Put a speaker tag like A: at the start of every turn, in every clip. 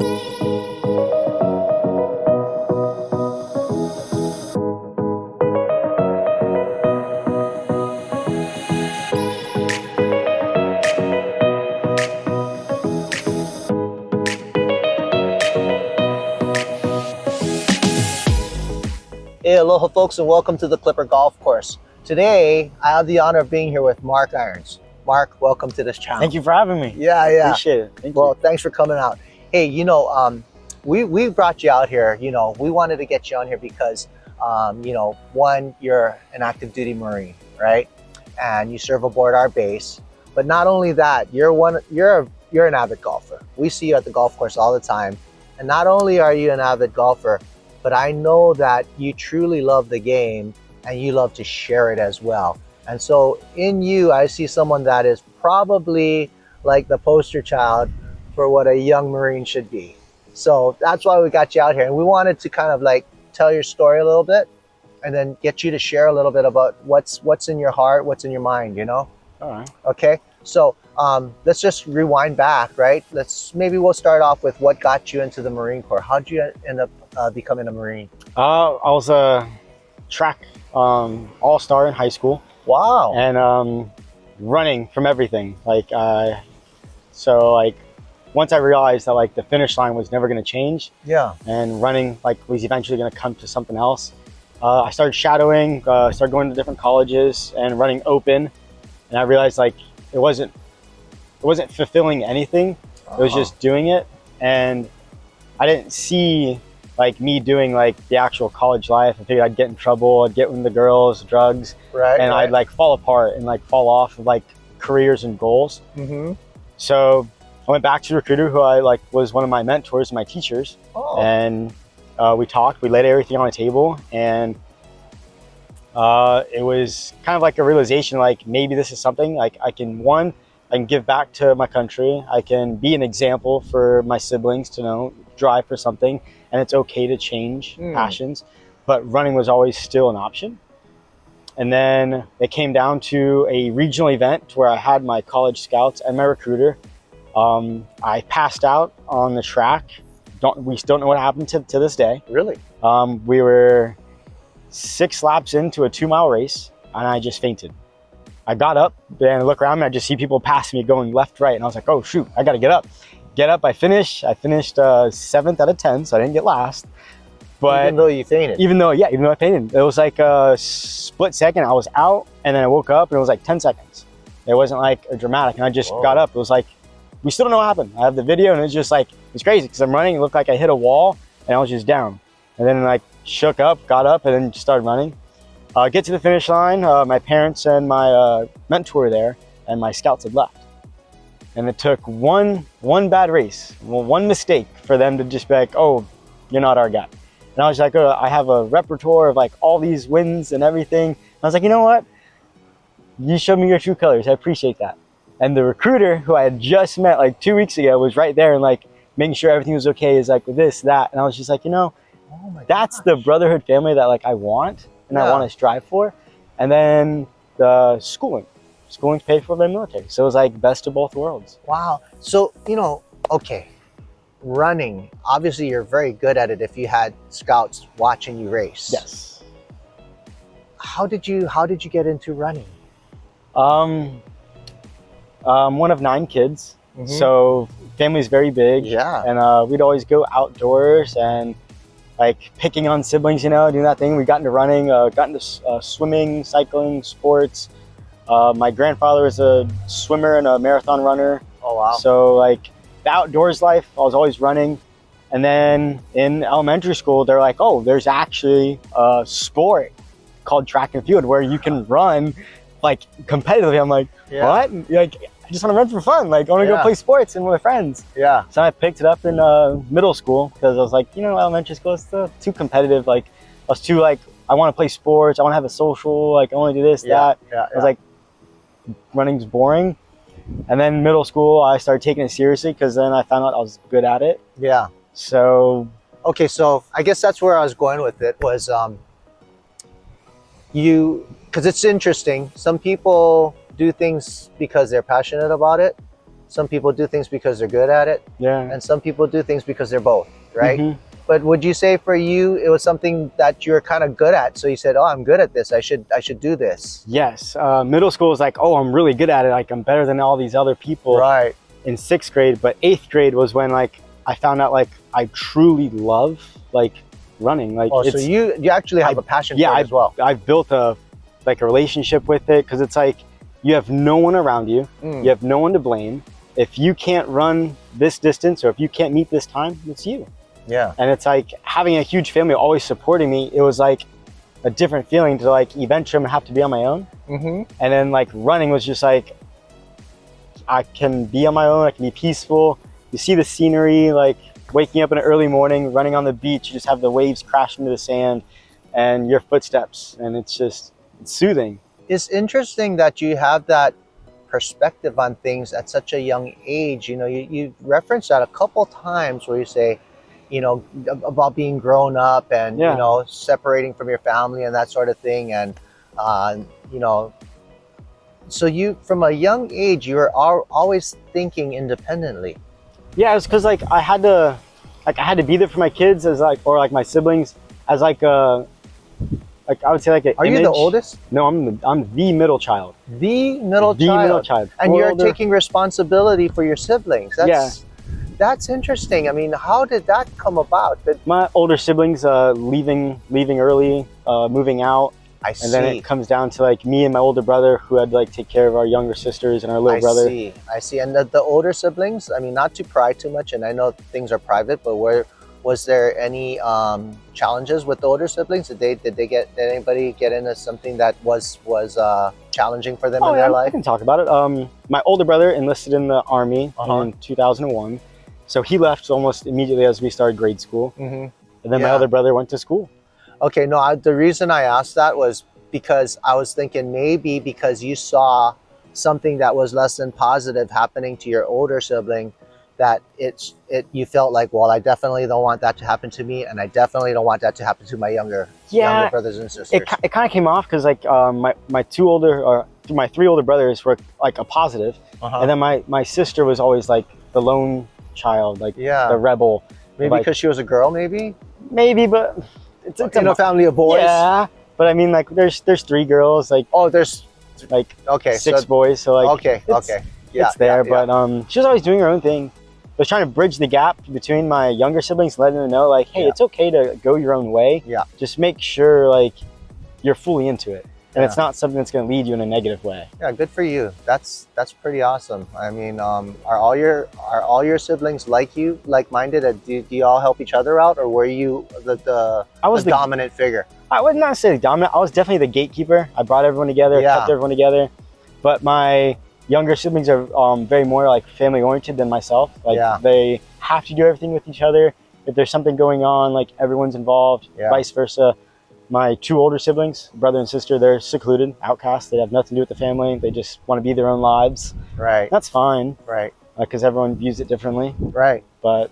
A: Hey, aloha folks, and welcome to the Klipper Golf Course. Today, I have the honor of being here with Mark Irons. Mark, welcome to this channel.
B: Thank you for having me.
A: Yeah.
B: Appreciate it. Thank you.
A: Thanks for coming out. Hey, we brought you out here. We wanted to get you on here because, one, you're an active duty Marine, right? And you serve aboard our base. But not only that, you're an avid golfer. We see you at the golf course all the time. And not only are you an avid golfer, but I know that you truly love the game and you love to share it as well. And so in you, I see someone that is probably like the poster child for what a young Marine should be. So that's why we got you out here. And we wanted to kind of like tell your story a little bit and then get you to share a little bit about what's in your heart, what's in your mind,
B: All right.
A: Okay. So let's just rewind back, right? We'll start off with what got you into the Marine Corps. How'd you end up becoming a Marine?
B: I was a track all-star in high school.
A: Wow.
B: And running from everything. Once I realized that the finish line was never going to change.
A: Yeah.
B: And running was eventually going to come to something else. I started shadowing, started going to different colleges and running open. And I realized it wasn't fulfilling anything. It was just doing it. And I didn't see me doing the actual college life. I figured I'd get in trouble, I'd get with the girls, drugs,
A: right,
B: and
A: right.
B: I'd fall apart and fall off of careers and goals.
A: Mm-hmm.
B: So I went back to a recruiter who I was one of my mentors, my teachers.
A: Oh.
B: And we talked, we laid everything on the table, and it was kind of a realization maybe this is something I can give back to my country. I can be an example for my siblings to drive for something, and it's okay to change passions. But running was always still an option. And then it came down to a regional event where I had my college scouts and my recruiter. I passed out on the track. We still don't know what happened to this day.
A: Really?
B: We were 6 laps into a 2-mile race, and I just fainted. I got up and I look around and I just see people passing me going left, right. And I was like, oh shoot, I got to get up. I finished 7th out of 10, so I didn't get last. But
A: even though you fainted?
B: Even though I fainted. It was a split second. I was out, and then I woke up and it was 10 seconds. It wasn't a dramatic, and I just got up. It was we still don't know what happened. I have the video, and it's just it's crazy because I'm running. It looked like I hit a wall and I was just down. And then shook up, got up, and then just started running. Get to the finish line. My parents and my mentor were there, and my scouts had left. And it took one bad race, one mistake for them to just be like, oh, you're not our guy. And I was like, oh, I have a repertoire of all these wins and everything. And I was like, you know what? You showed me your true colors. I appreciate that. And the recruiter who I had just met 2 weeks ago was right there and making sure everything was okay, is this, that. And I was just
A: oh my
B: that's
A: gosh.
B: the brotherhood family that I want and I want to strive for. And then the schooling's paid for by the military. So it was best of both worlds.
A: Wow. So, okay, running, obviously you're very good at it if you had scouts watching you race.
B: Yes.
A: How did you get into running?
B: One of 9 kids. Mm-hmm. So family's very big.
A: Yeah.
B: And we'd always go outdoors and picking on siblings, doing that thing. We got into running, got into swimming, cycling, sports. My grandfather was a swimmer and a marathon runner.
A: Oh, wow.
B: So the outdoors life, I was always running. And then in elementary school, they're oh, there's actually a sport called track and field where you can run competitively. I'm what? I just want to run for fun. I want to go play sports and with my friends.
A: Yeah.
B: So I picked it up in middle school because I was elementary school is too competitive. I was too I want to play sports. I want to have a social. I want to do this, that.
A: Yeah.
B: I was running's boring. And then middle school, I started taking it seriously because then I found out I was good at it.
A: Yeah.
B: So.
A: Okay, so I guess that's where I was going with it was because it's interesting. Some people do things because they're passionate about it. Some people do things because they're good at it,
B: Yeah.
A: and some people do things because they're both, right?
B: Mhm.
A: But would you say for you it was something that you're kind of good at? So you said, "Oh, I'm good at this. I should do this."
B: Yes. Middle school was like, oh, I'm really good at it. Like I'm better than all these other people.
A: Right.
B: In 6th grade, but 8th grade was when like I found out like I truly love like running. Like
A: Oh, so you actually have a passion for it as well.
B: I've built a relationship with it, because it's like you have no one around you. You have no one to blame. If you can't run this distance, or if you can't meet this time, it's you.
A: Yeah.
B: And it's like having a huge family always supporting me. It was like a different feeling to like eventually I'm gonna have to be on my own. And then like running was just like, I can be on my own, I can be peaceful. You see the scenery, like waking up in an early morning, running on the beach, you just have the waves crash into the sand and your footsteps, and it's soothing.
A: It's interesting that you have that perspective on things at such a young age. You know, you referenced that a couple times where you say, you know, about being grown up and,
B: Yeah.
A: you know, separating from your family and that sort of thing. And, you know, so you, from a young age, you were always thinking independently.
B: Yeah, it's because like I had to be there for my kids as like, or like my siblings as like I would say like an
A: Are you the
B: image.
A: oldest?
B: No, I'm the middle child.
A: The middle
B: The
A: child.
B: middle child.
A: And
B: Four
A: you're
B: older.
A: taking responsibility for your siblings. That's interesting. I mean, how did that come about?
B: My older siblings leaving early, moving out.
A: I see.
B: And then it comes down to like me and my older brother, who had to like take care of our younger sisters and our little brother.
A: I see. And the older siblings, I mean, not to pry too much, and I know things are private, but was there any challenges with the older siblings? Did anybody get into something that was challenging for them in their
B: I
A: life?
B: can talk about it. My older brother enlisted in the Army in 2001. So he left almost immediately as we started grade school. And then my other brother went to school.
A: Okay, no, the reason I asked that was because I was thinking maybe because you saw something that was less than positive happening to your older sibling, that you felt like, well, I definitely don't want that to happen to me, and I definitely don't want that to happen to my younger brothers and sisters.
B: It kind of came off because like my three older brothers were like a positive, and then my sister was always like the lone child, like the rebel.
A: Maybe
B: like,
A: because she was a girl, maybe,
B: but it's
A: in a family of boys.
B: Yeah, but I mean, like there's 3 girls, like
A: there's
B: like 6
A: so,
B: boys, so like
A: it's
B: there. But she was always doing her own thing. I was trying to bridge the gap between my younger siblings, letting them know like, hey, it's okay to go your own way. Just make sure like you're fully into it, and it's not something that's going to lead you in a negative way.
A: Yeah, good for you. That's pretty awesome. I mean, are all your siblings like you, like-minded? Do you all help each other out, or were you the dominant figure? I
B: would not say dominant. I was definitely the gatekeeper. I brought everyone together, kept everyone together. But my younger siblings are very more like family oriented than myself. Like they have to do everything with each other. If there's something going on, like everyone's involved. Vice versa. My 2 older siblings, brother and sister, they're secluded, outcasts. They have nothing to do with the family. They just want to be their own lives. Right. That's fine. Right. Because everyone views it differently. Right. But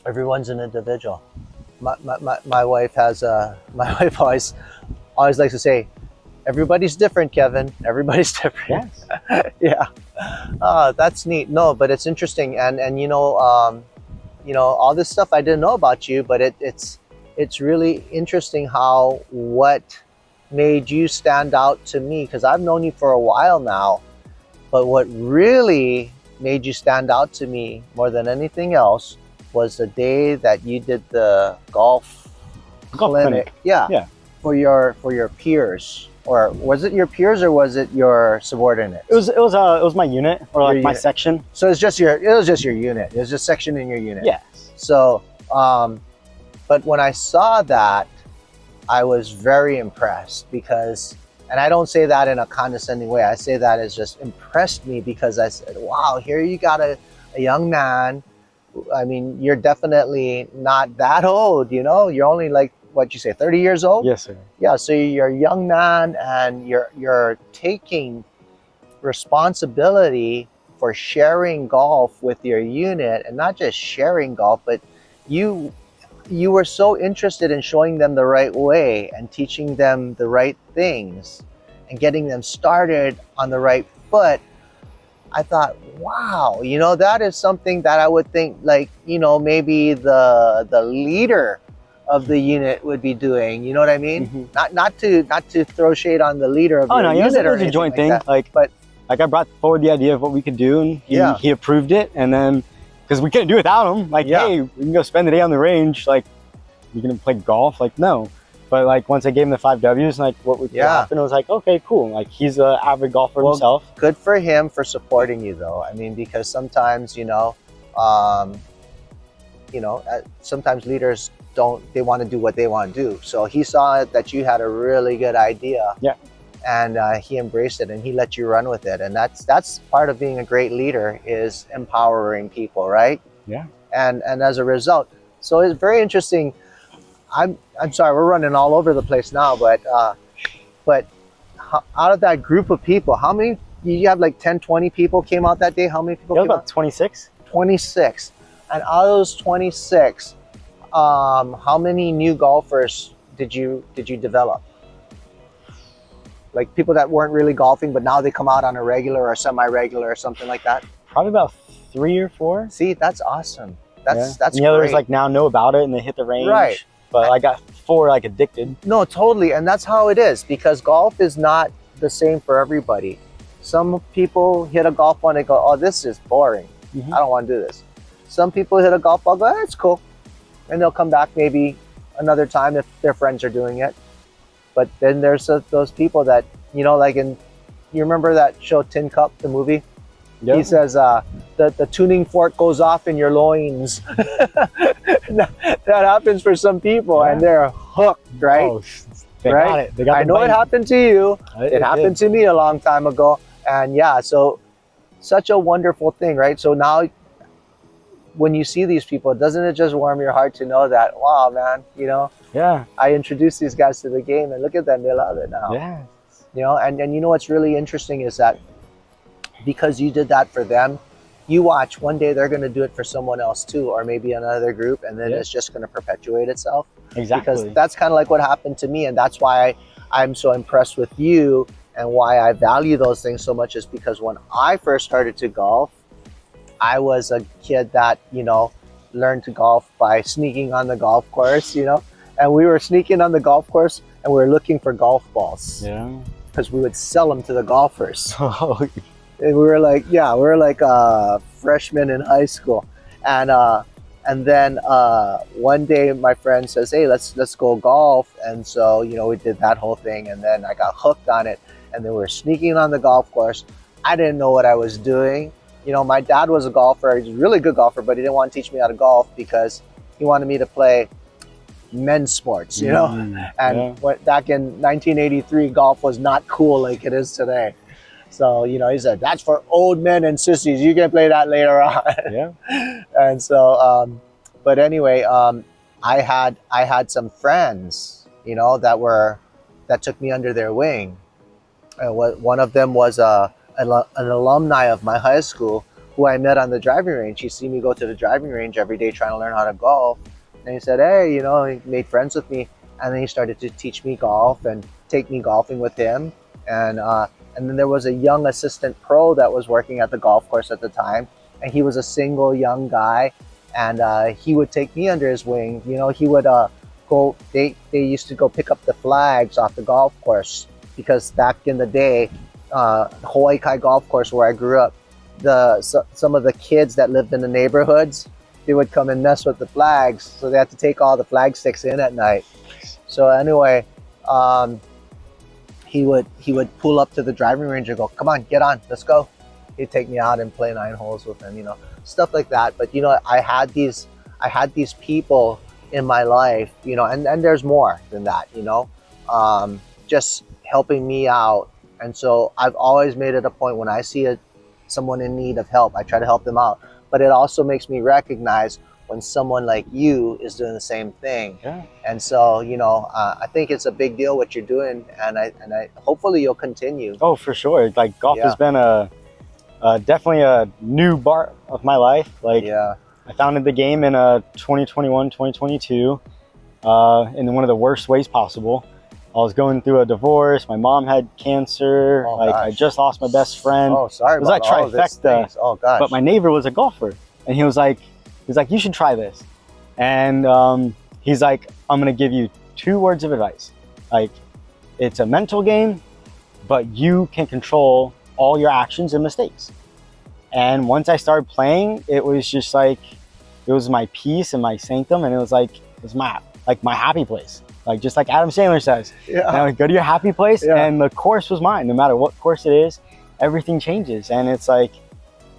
A: everyone's an individual. My wife has my wife always likes to say, everybody's different, Kevin. Everybody's different. Yes. That's neat. No, but it's interesting, and you know, all this stuff I didn't know about you, but it's really interesting how what made you stand out to me, because I've known you for a while now, but what really made you stand out to me more than anything else was the day that you did the golf clinic. For your peers. Or was it your peers, or was it your subordinate? It
B: was my unit, or like my section.
A: So it was just your unit. It was just section in your unit.
B: Yes.
A: So but when I saw that, I was very impressed, because, and I don't say that in a condescending way, I say that as just impressed me, because I said, wow, here you got a young man. I mean, you're definitely not that old, you know, you're only like, what you say, 30 years old?
B: Yes, sir.
A: Yeah, so you're a young man, and you're taking responsibility for sharing golf with your unit, and not just sharing golf, but you were so interested in showing them the right way and teaching them the right things and getting them started on the right foot. I thought, wow, you know, that is something that I would think, like, you know, maybe the leader of the unit would be doing. You know what I mean?
B: Mm-hmm.
A: Not to throw shade on the leader of
B: Oh
A: your
B: no,
A: unit
B: it
A: or
B: was a
A: anything
B: joint
A: like
B: thing.
A: that.
B: Like
A: But
B: I brought forward the idea of what we could do, and he approved it. And then because we couldn't do it without him, like, hey, we can go spend the day on the range. Like, you can play golf. Like, no. But like once I gave him the 5 W's, like what would happen, it was like, okay, cool. Like he's an avid golfer himself.
A: Good for him for supporting you, though. I mean, because sometimes, sometimes leaders they want to do what they want to do. So he saw that you had a really good idea.
B: Yeah.
A: And he embraced it and he let you run with it. And that's part of being a great leader, is empowering people, right?
B: Yeah.
A: And as a result, so it's very interesting. I'm sorry, we're running all over the place now, but out of that group of people, how many, you have like 10, 20 people came out that day? How many people came
B: about
A: out?
B: 26.
A: 26. And out of those 26, how many new golfers did you develop? Like people that weren't really golfing, but now they come out on a regular or semi-regular or something like that?
B: Probably about 3 or 4.
A: See, that's awesome. That's
B: and the others like now know about it and they hit the range.
A: Right.
B: But I got 4 like addicted.
A: No, totally. And that's how it is, because golf is not the same for everybody. Some people hit a golf ball and they go, oh, this is boring. I don't want to do this. Some people hit a golf ball, go, it's cool. And they'll come back maybe another time if their friends are doing it. But then there's those people that, like you remember that show Tin Cup, the movie? Yep. He says, the tuning fork goes off in your loins. that happens for some people, and they're hooked, right?
B: Oh, they got it. They got
A: I know it happened to you. It happened to me a long time ago. And yeah, so such a wonderful thing, right? So now when you see these people, doesn't it just warm your heart to know that, wow, man,
B: yeah,
A: I introduced these guys to the game and look at them, they love it now.
B: Yeah.
A: And you know what's really interesting is that because you did that for them, you watch one day they're going to do it for someone else too, or maybe another group, and then it's just going to perpetuate itself.
B: Exactly.
A: Because that's kind of like what happened to me, and that's why I'm so impressed with you and why I value those things so much, is because when I first started to golf, I was a kid that, learned to golf by sneaking on the golf course, and we were sneaking on the golf course and we were looking for golf balls.
B: Yeah.
A: Because we would sell them to the golfers. And we were like freshmen in high school. And then one day my friend says, hey, let's go golf. And so, we did that whole thing, and then I got hooked on it, and then we were sneaking on the golf course. I didn't know what I was doing. My dad was a golfer. He's a really good golfer, but he didn't want to teach me how to golf because he wanted me to play men's sports, and back in 1983, golf was not cool like it is today. So, he said, that's for old men and sissies. You can play that later on.
B: Yeah.
A: And so, but anyway, I had some friends, that took me under their wing. One of them was an alumni of my high school who I met on the driving range. He see me go to the driving range every day trying to learn how to golf. And he said, hey, he made friends with me. And then he started to teach me golf and take me golfing with him. And then there was a young assistant pro that was working at the golf course at the time. And he was a single young guy. And he would take me under his wing. He would go, they used to go pick up the flags off the golf course. Because back in the day, Hawaii Kai Golf Course where I grew up, some of the kids that lived in the neighborhoods, they would come and mess with the flags. So they had to take all the flag sticks in at night. So anyway, he would pull up to the driving range and go, come on, get on, let's go. He'd take me out and play 9 holes with him, stuff like that. But I had these people in my life, and there's more than that, just helping me out. And so I've always made it a point, when I see someone in need of help, I try to help them out. But it also makes me recognize when someone like you is doing the same thing.
B: Yeah.
A: And so, I think it's a big deal what you're doing, and I hopefully you'll continue.
B: Oh, for sure. Like golf has been definitely a new part of my life. Like I founded the game in 2021, 2022, in one of the worst ways possible. I was going through a divorce. My mom had cancer.
A: Oh,
B: like I
A: gosh.
B: just lost my best friend.
A: Oh, sorry
B: It was
A: about
B: like
A: all of this
B: trifecta.
A: things. Oh gosh.
B: But my neighbor was a golfer, and he was like, you should try this. And he's like, I'm gonna give you 2 words of advice. Like, it's a mental game, but you can control all your actions and mistakes. And once I started playing, it was just like, it was my peace and my sanctum, and it was my happy place. Like, just like Adam Sandler says,
A: Yeah.
B: you know, go to your happy place.
A: Yeah.
B: And the course was mine. No matter what course it is, everything changes. And it's like,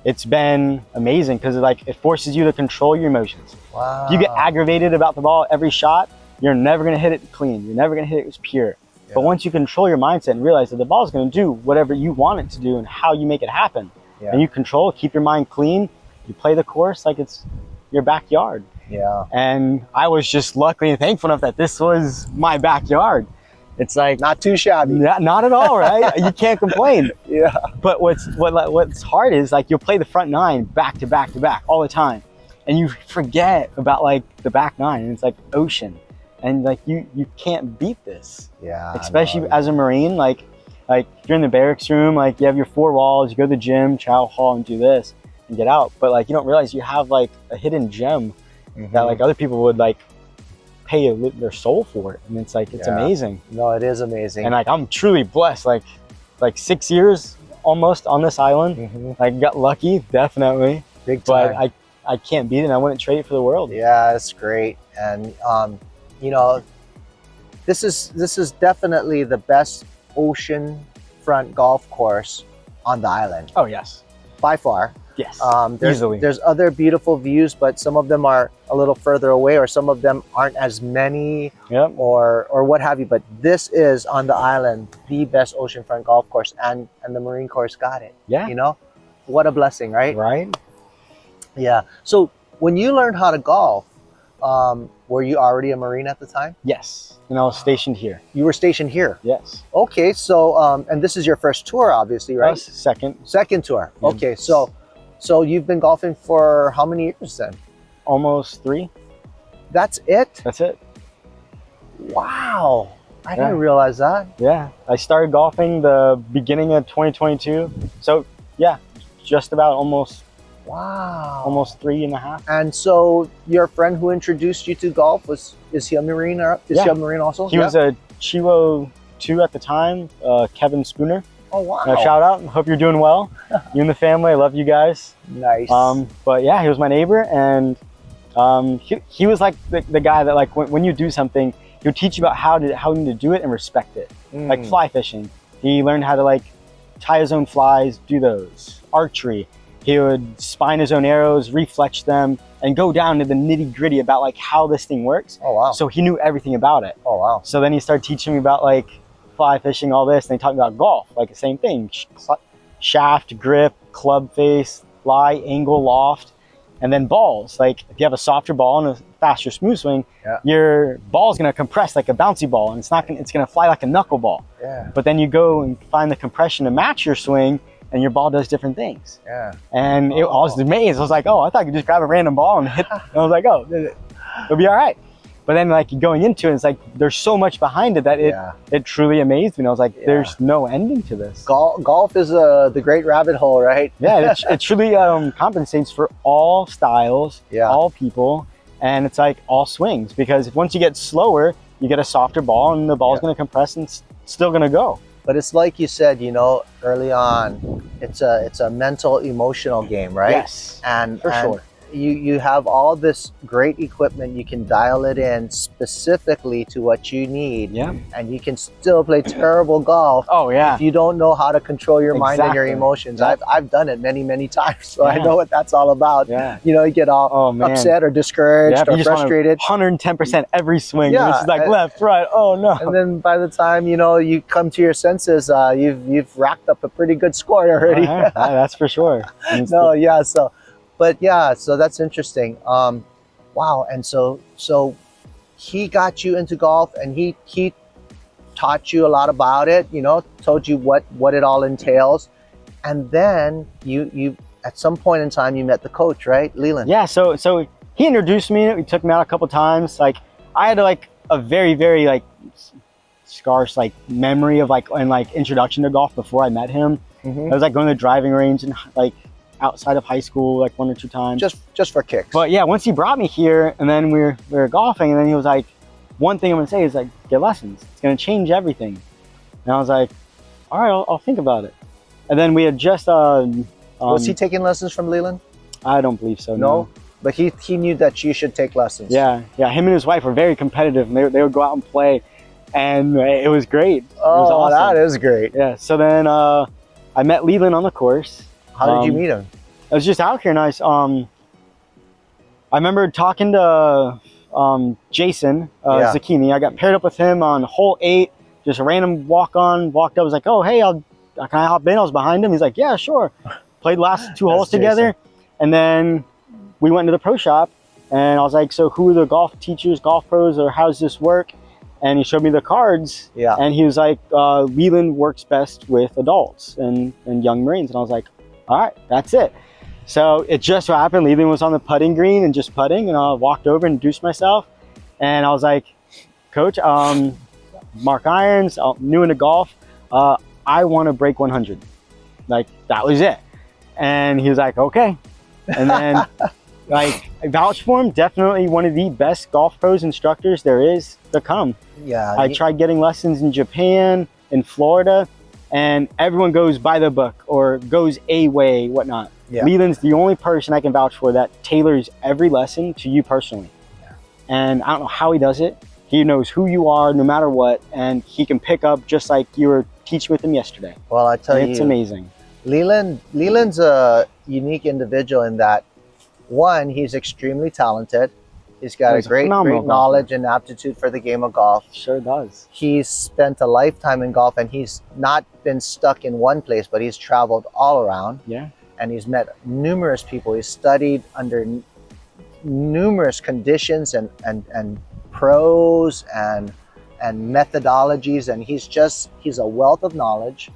B: it's been amazing because it forces you to control your emotions.
A: Wow.
B: If you get aggravated about the ball every shot, you're never going to hit it clean. You're never going to hit it pure.
A: Yeah.
B: But once you control your mindset and realize that the ball is going to do whatever you want it to do and how you make it happen,
A: Yeah.
B: and you control, keep your mind clean, you play the course like it's your backyard.
A: Yeah.
B: And I was just lucky and thankful enough that this was my backyard. It's like,
A: Not too shabby.
B: not at all, right? You can't complain.
A: Yeah.
B: But what's hard is like you'll play the front 9 back to back to back all the time, and you forget about like the back 9, and it's like ocean, and like you can't beat this.
A: Yeah.
B: Especially
A: no.
B: as a Marine, like you're in the barracks room, like you have your 4 walls, you go to the gym, chow hall, and do this and get out. But like you don't realize you have like a hidden gem that like other people would like pay their soul for it, and it's like it's amazing.
A: No, it is amazing.
B: And like I'm truly blessed. Like 6 years almost on this island. I got lucky, definitely.
A: Big time.
B: But I can't beat it, and I wouldn't trade it for the world.
A: Yeah, it's great. And you know, this is definitely the best ocean front golf course on the island
B: Oh yes,
A: by far.
B: yes,
A: There's other beautiful views, but some of them are a little further away, or some of them aren't as many,
B: Yep.
A: or what have you. But this is on the island the best oceanfront golf course, and the Marine Corps got it.
B: Yeah.
A: You know, what a blessing, right?
B: Right.
A: Yeah. So when you learned how to golf, were you already a Marine at the time?
B: Yes. And I was stationed here.
A: You were stationed here.
B: Yes.
A: Okay. So and this is your first tour, obviously,
B: That
A: right?
B: was second.
A: Second tour.
B: Yeah.
A: Okay. So you've been golfing for how many years then?
B: Almost 3.
A: That's it?
B: That's it.
A: Wow. I
B: Yeah.
A: didn't realize that.
B: Yeah. I started golfing the beginning of 2022. So yeah, just about almost
A: Wow.
B: 3.5.
A: And so your friend who introduced you to golf is he a Marine, or is he
B: Yeah.
A: a Marine also?
B: He was a Chiwo 2 at the time, Kevin Spooner.
A: Oh wow.
B: Shout out. Hope you're doing well. You and the family. I love you guys.
A: Nice.
B: But yeah, he was my neighbor, and he was like the guy that like when you do something, he'll teach you about how you need to do it and respect it. Like fly fishing, he learned how to like tie his own flies, do those. Archery, he would spine his own arrows, reflex them, and go down to the nitty gritty about like how this thing works.
A: Oh wow.
B: So he knew everything about it.
A: Oh wow.
B: So then he started teaching me about like fly fishing, all this, and he taught me about golf, like the same thing: shaft, grip, club face, fly, angle, loft, and then balls. Like if you have a softer ball and a faster smooth swing, your ball is going to compress like a bouncy ball, and it's going to fly like a knuckleball.
A: Yeah.
B: But then you go and find the compression to match your swing, and your ball does different things.
A: Yeah.
B: And I was amazed. I was like, oh, I thought you could just grab a random ball and hit. And I was like, oh, it'll be all right. But then like going into it, it's like there's so much behind it that it truly amazed me. And I was like, there's no ending to this.
A: Golf is the great rabbit hole, right?
B: Yeah, it truly compensates for all styles, all people, and it's like all swings. Because once you get slower, you get a softer ball, and the ball's going to compress and it's still going to go.
A: But it's like you said, you know, early on, it's a mental, emotional game, right?
B: Yes,
A: and
B: for sure.
A: You have all this great equipment. You can dial it in specifically to what you need.
B: Yeah.
A: And you can still play terrible golf.
B: Oh yeah.
A: If you don't know how to control your mind and your emotions.
B: Yeah.
A: I've done it many times, so I know what that's all about.
B: Yeah.
A: You know, you get all upset or discouraged or frustrated.
B: 110% every swing.
A: Yeah.
B: It's like left, right. Oh no.
A: And then by the time you know you come to your senses, you've racked up a pretty good score already.
B: That's for sure.
A: No, yeah. But yeah, so that's interesting. Wow. And so he got you into golf, and he taught you a lot about it, you know, told you what it all entails. And then you at some point in time you met the coach, right? Leland.
B: Yeah, so he introduced me. He took me out a couple times. Like I had like a very, very like scarce like memory of like and like introduction to golf before I met him. I was like going to the driving range and like outside of high school like 1 or 2 times.
A: Just for kicks.
B: But yeah, once he brought me here and then we were golfing, and then he was like, one thing I'm gonna say is like, get lessons. It's gonna change everything. And I was like, all right, I'll think about it. And then we had just
A: was he taking lessons from Leland?
B: I don't believe so.
A: No. But he knew that you should take lessons.
B: Yeah. Him and his wife were very competitive. And they would go out and play, and it was great.
A: Oh,
B: it was awesome.
A: that is great.
B: Yeah. So then I met Leland on the course.
A: How did you meet him?
B: I was just out here, and I remember talking to Jason Zucchini. I got paired up with him on hole 8. Just a random walked up. I was like, oh hey, can I hop in? I was behind him. He's like, yeah, sure. Played last 2 holes together, and then we went into the pro shop, and I was like, so who are the golf teachers, golf pros, or how does this work? And he showed me the cards, and he was like, Leland works best with adults and young Marines. And I was like, all right, that's it. So it just so happened Leland was on the putting green and just putting, and I walked over and introduced myself, and I was like, Coach, Mark Irons, new into golf, I want to break 100. Like, that was it. And he was like, okay. And then like, I vouch for him, definitely one of the best golf pros instructors there is to come.
A: Yeah.
B: I tried getting lessons in Japan, in Florida, and everyone goes by the book or goes a way, whatnot. Yeah. Leland's the only person I can vouch for that tailors every lesson to you personally. Yeah. And I don't know how he does it. He knows who you are no matter what, and he can pick up just like you were teaching with him yesterday.
A: Well, I tell you,
B: it's amazing.
A: Leland's a unique individual in that, one, he's extremely talented. He's got a great knowledge and aptitude for the game of golf.
B: Sure does.
A: He's spent a lifetime in golf, and he's not been stuck in one place, but he's traveled all around.
B: Yeah.
A: And he's met numerous people. He's studied under numerous conditions and pros and methodologies, and he's a wealth of knowledge.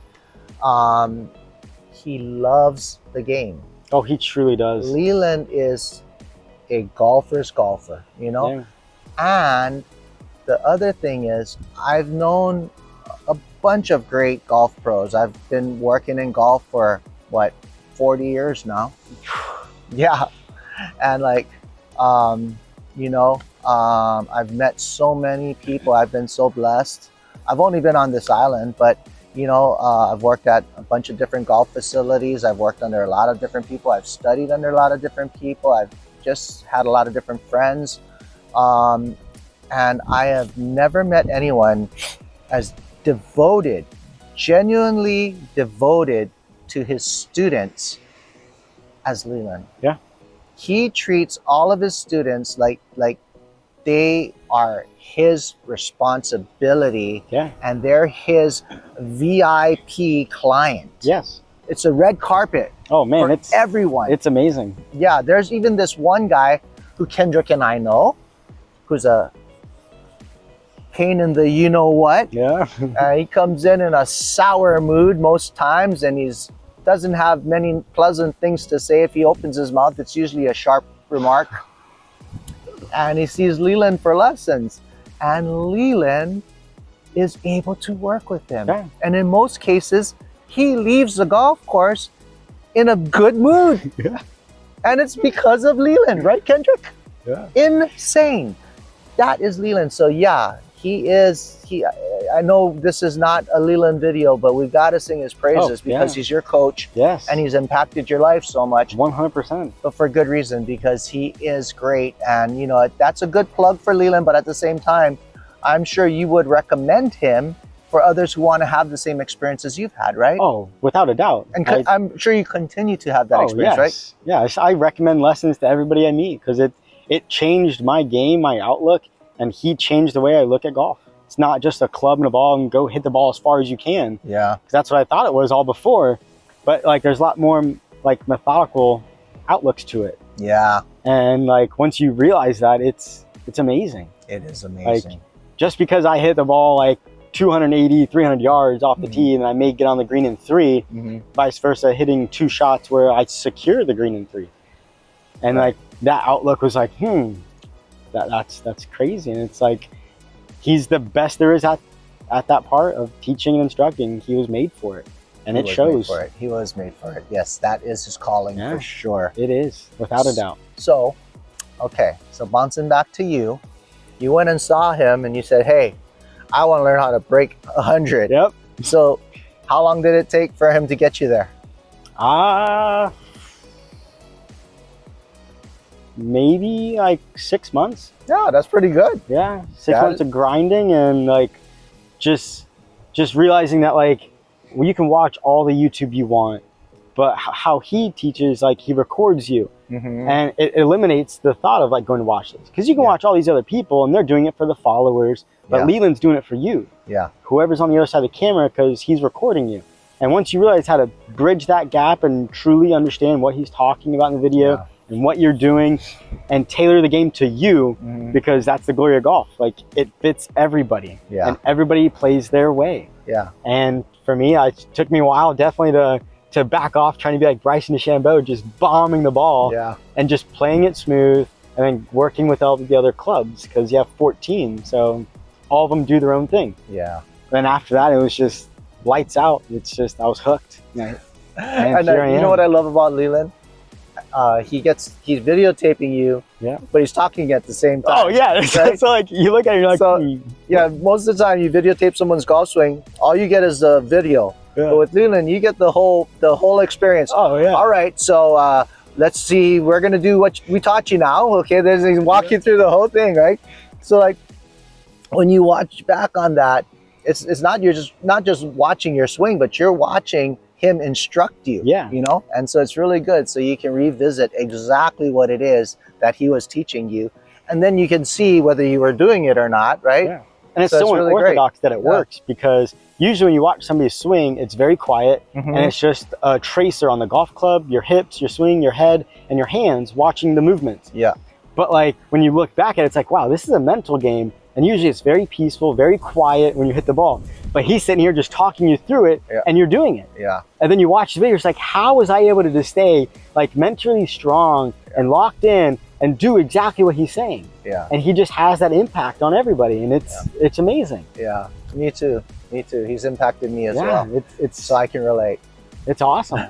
A: He loves the game.
B: Oh, he truly does.
A: Leland is a golfer's golfer, you know? Yeah. And the other thing is, I've known a bunch of great golf pros. I've been working in golf for, 40 years now? Yeah. And like, I've met so many people. I've been so blessed. I've only been on this island, but I've worked at a bunch of different golf facilities. I've worked under a lot of different people. I've studied under a lot of different people. I've just had a lot of different friends. And I have never met anyone as devoted, genuinely devoted to his students as Leland.
B: Yeah.
A: He treats all of his students like they are his responsibility, and they're his VIP client.
B: Yes.
A: It's a red carpet.
B: Oh man,
A: it's everyone.
B: It's amazing.
A: Yeah, there's even this one guy who Kendrick and I know, who's a pain in the you-know-what.
B: Yeah.
A: He comes in a sour mood most times, and doesn't have many pleasant things to say. If he opens his mouth, it's usually a sharp remark. And he sees Leland for lessons, and Leland is able to work with him. Yeah. And in most cases, he leaves the golf course in a good mood. Yeah. And it's because of Leland, right, Kendrick?
B: Yeah.
A: Insane. That is Leland. So yeah, I know this is not a Leland video, but we've got to sing his praises because he's your coach.
B: Yes.
A: And he's impacted your life so much.
B: 100%.
A: But for good reason, because he is great. And that's a good plug for Leland, but at the same time, I'm sure you would recommend him for others who want to have the same experiences you've had, right?
B: Oh, without a doubt.
A: And I'm sure you continue to have that experience, right?
B: Yes, I recommend lessons to everybody I meet because it changed my game, my outlook, and he changed the way I look at golf. It's not just a club and a ball and go hit the ball as far as you can.
A: Yeah.
B: Because that's what I thought it was all before. But like, there's a lot more like methodical outlooks to it.
A: Yeah.
B: And like, once you realize that, it's amazing.
A: It is amazing.
B: Like, just because I hit the ball like 280, 300 yards off the tee and I may get on the green in 3, vice versa, hitting 2 shots where I secure the green in 3. And like, that outlook was like, that's crazy. And it's like, he's the best there is at at that part of teaching and instructing. He was made for it, and it shows.
A: He was made for it. Yes, that is his calling for sure.
B: It is, without a doubt.
A: So, okay, so bouncing back to you, you went and saw him and you said, hey, I want to learn how to break 100.
B: Yep.
A: So how long did it take for him to get you there?
B: Maybe like 6 months.
A: Yeah, that's pretty good.
B: Yeah, 6 months of grinding and like just realizing that like you can watch all the YouTube you want, but how he teaches, like he records you, and it eliminates the thought of like going to watch this, because you can watch all these other people and they're doing it for the followers, but Leland's doing it for you. Yeah, whoever's on the other side of the camera, because he's recording you. And once you realize how to bridge that gap and truly understand what he's talking about in the video and what you're doing, and tailor the game to you, because that's the glory of golf. Like it fits everybody, and everybody plays their way. Yeah. And for me, it took me a while definitely to back off trying to be like Bryson DeChambeau, just bombing the ball and just playing it smooth, and then working with all the other clubs, because you have 14, so all of them do their own thing. Yeah. Then after that, it was just lights out. It's just, I was hooked. And
A: you know what I love about Leland? He's videotaping you, but he's talking at the same time.
B: Oh yeah, right? So like you look at it, you're like,
A: so, yeah, most of the time you videotape someone's golf swing, all you get is a video. But with Leland, you get the whole experience. Oh yeah. All right, so let's see, we're gonna do what we taught you now. Okay, he's walk you through the whole thing, right? So like when you watch back on that, it's not, you're just not just watching your swing, but you're watching him instruct you. Yeah. You know, and so it's really good. So you can revisit exactly what it is that he was teaching you, and then you can see whether you were doing it or not, right? Yeah.
B: And it's so really unorthodox that it works, because usually when you watch somebody swing, it's very quiet, and it's just a tracer on the golf club, your hips, your swing, your head, and your hands watching the movements. Yeah. But like when you look back at it, it's like, wow, this is a mental game. And usually it's very peaceful, very quiet when you hit the ball. But he's sitting here just talking you through it, and you're doing it. Yeah. And then you watch the video, it's like, how was I able to just stay like mentally strong and locked in and do exactly what he's saying? Yeah. And he just has that impact on everybody, and it's amazing. Yeah. Me too. Me too. He's impacted me as well. It's so I can relate. It's awesome.